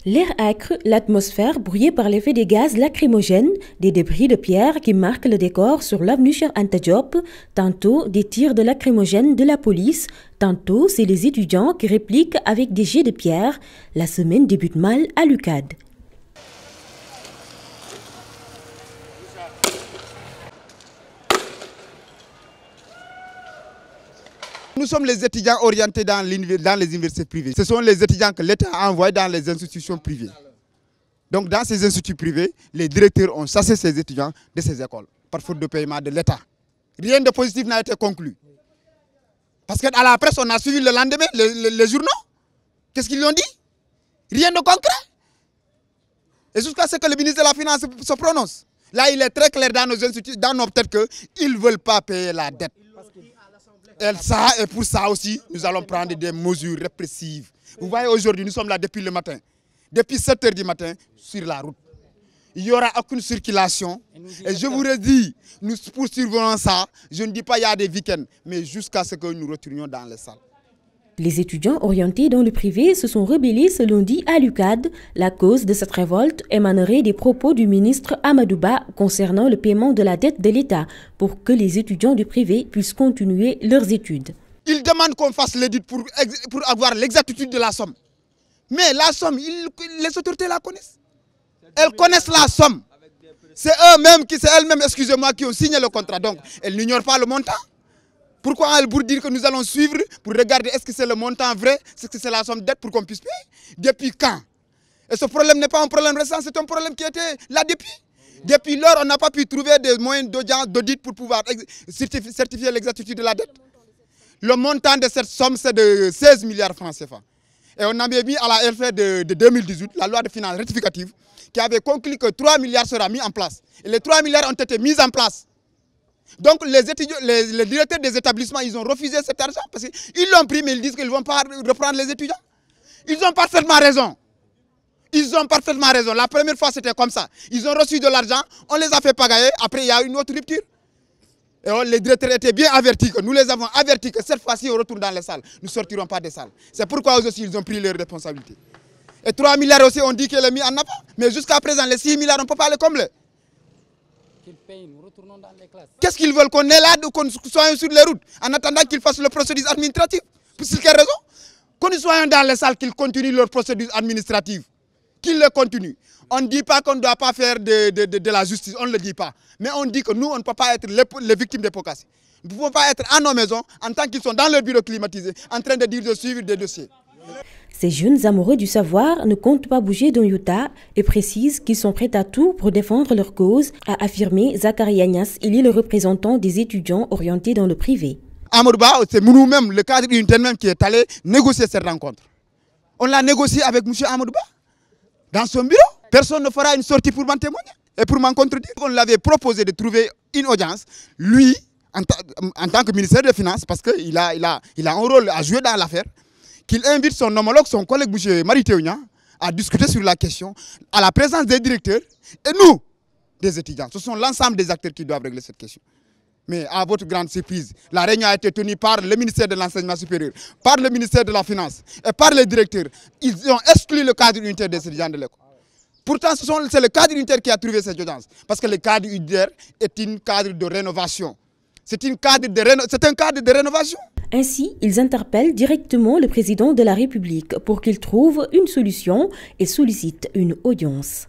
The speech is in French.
L'air acre, l'atmosphère brouillée par l'effet des gaz lacrymogènes, des débris de pierre qui marquent le décor sur l'avenue Cheikh Anta Diop, tantôt des tirs de lacrymogènes de la police, tantôt c'est les étudiants qui répliquent avec des jets de pierre. La semaine débute mal à l'UCAD. Nous sommes les étudiants orientés dans les universités privées. Ce sont les étudiants que l'État a envoyés dans les institutions privées. Donc dans ces instituts privés, les directeurs ont chassé ces étudiants de ces écoles par faute de paiement de l'État. Rien de positif n'a été conclu. Parce qu'à la presse, on a suivi le lendemain les journaux. Qu'est-ce qu'ils ont dit? Rien de concret. Et jusqu'à ce que le ministre de la Finance se prononce. Là, il est très clair dans nos instituts, dans nos têtes qu'ils ne veulent pas payer la dette. Et pour ça aussi, nous allons prendre des mesures répressives. Vous voyez, aujourd'hui, nous sommes là depuis le matin. Depuis 7 h du matin, sur la route. Il n'y aura aucune circulation. Et je vous le dis, nous poursuivrons ça. Je ne dis pas qu'il y a des week-ends, mais jusqu'à ce que nous retournions dans les salles. Les étudiants orientés dans le privé se sont rebellés ce lundi à l'UCAD. La cause de cette révolte émanerait des propos du ministre Amadou Ba concernant le paiement de la dette de l'État pour que les étudiants du privé puissent continuer leurs études. Ils demandent qu'on fasse l'étude pour avoir l'exactitude de la somme. Mais la somme, les autorités la connaissent. Elles connaissent la somme. C'est elles-mêmes, excusez-moi, qui ont signé le contrat. Donc, elles n'ignorent pas le montant. Pourquoi elles pour dire que nous allons suivre, pour regarder est-ce que c'est le montant vrai, est-ce que c'est la somme de dette pour qu'on puisse payer? Depuis quand? Et ce problème n'est pas un problème récent, c'est un problème qui était là depuis. Depuis lors, on n'a pas pu trouver des moyens d'audit pour pouvoir certifier l'exactitude de la dette. Le montant de cette somme, c'est de 16 milliards francs CFA. Et on avait mis à la LFR de 2018, la loi de finances rectificative, qui avait conclu que 3 milliards sera mis en place. Et les 3 milliards ont été mis en place. Donc les directeurs des établissements, ils ont refusé cet argent parce qu'ils l'ont pris, mais ils disent qu'ils ne vont pas reprendre les étudiants. Ils ont parfaitement raison. Ils ont parfaitement raison. La première fois, c'était comme ça. Ils ont reçu de l'argent, on les a fait pagailler, après il y a une autre rupture. Et les directeurs étaient bien avertis, que nous les avons avertis que cette fois-ci, on retourne dans les salles. Nous ne sortirons pas des salles. C'est pourquoi eux aussi, ils ont pris leurs responsabilités. Et 3 milliards aussi, on dit qu'elle est mis en appât. Mais jusqu'à présent, les 6 milliards, on ne peut pas les combler. Qu'est-ce qu'ils veulent? Qu'on est là, qu'on soit sur les routes, en attendant qu'ils fassent le procédure administrative? Pour quelle raison? Que nous soyons dans les salles, qu'ils continuent leur procédure administrative. Qu'ils le continuent. On ne dit pas qu'on ne doit pas faire de la justice, on ne le dit pas. Mais on dit que nous, on ne peut pas être les victimes d'hypocratie. Nous ne pouvons pas être à nos maisons, en tant qu'ils sont dans leur bureau climatisé, en train de dire de suivre des dossiers. Ces jeunes amoureux du savoir ne comptent pas bouger d'un iota et précisent qu'ils sont prêts à tout pour défendre leur cause, a affirmé Zachary Agnès. Il est le représentant des étudiants orientés dans le privé. Amadou Ba, c'est nous-mêmes, le cadre unitaire même qui est allé négocier cette rencontre. On l'a négocié avec M. Amadou Ba dans son bureau. Personne ne fera une sortie pour m'en témoigner et pour m'en contredire. On l'avait proposé de trouver une audience, lui, en tant que ministère des Finances, parce qu'il a un rôle à jouer dans l'affaire, qu'il invite son homologue, son collègue M. Mary Teuw Niang, à discuter sur la question, à la présence des directeurs et nous, des étudiants. Ce sont l'ensemble des acteurs qui doivent régler cette question. Mais à votre grande surprise, la réunion a été tenue par le ministère de l'Enseignement supérieur, par le ministère de la Finance et par les directeurs. Ils ont exclu le cadre unitaire des étudiants de l'école. Pourtant, c'est le cadre unitaire qui a trouvé cette audience. Parce que le cadre unitaire est un cadre de rénovation. C'est un cadre de rénovation. Ainsi, ils interpellent directement le président de la République pour qu'il trouve une solution et sollicitent une audience.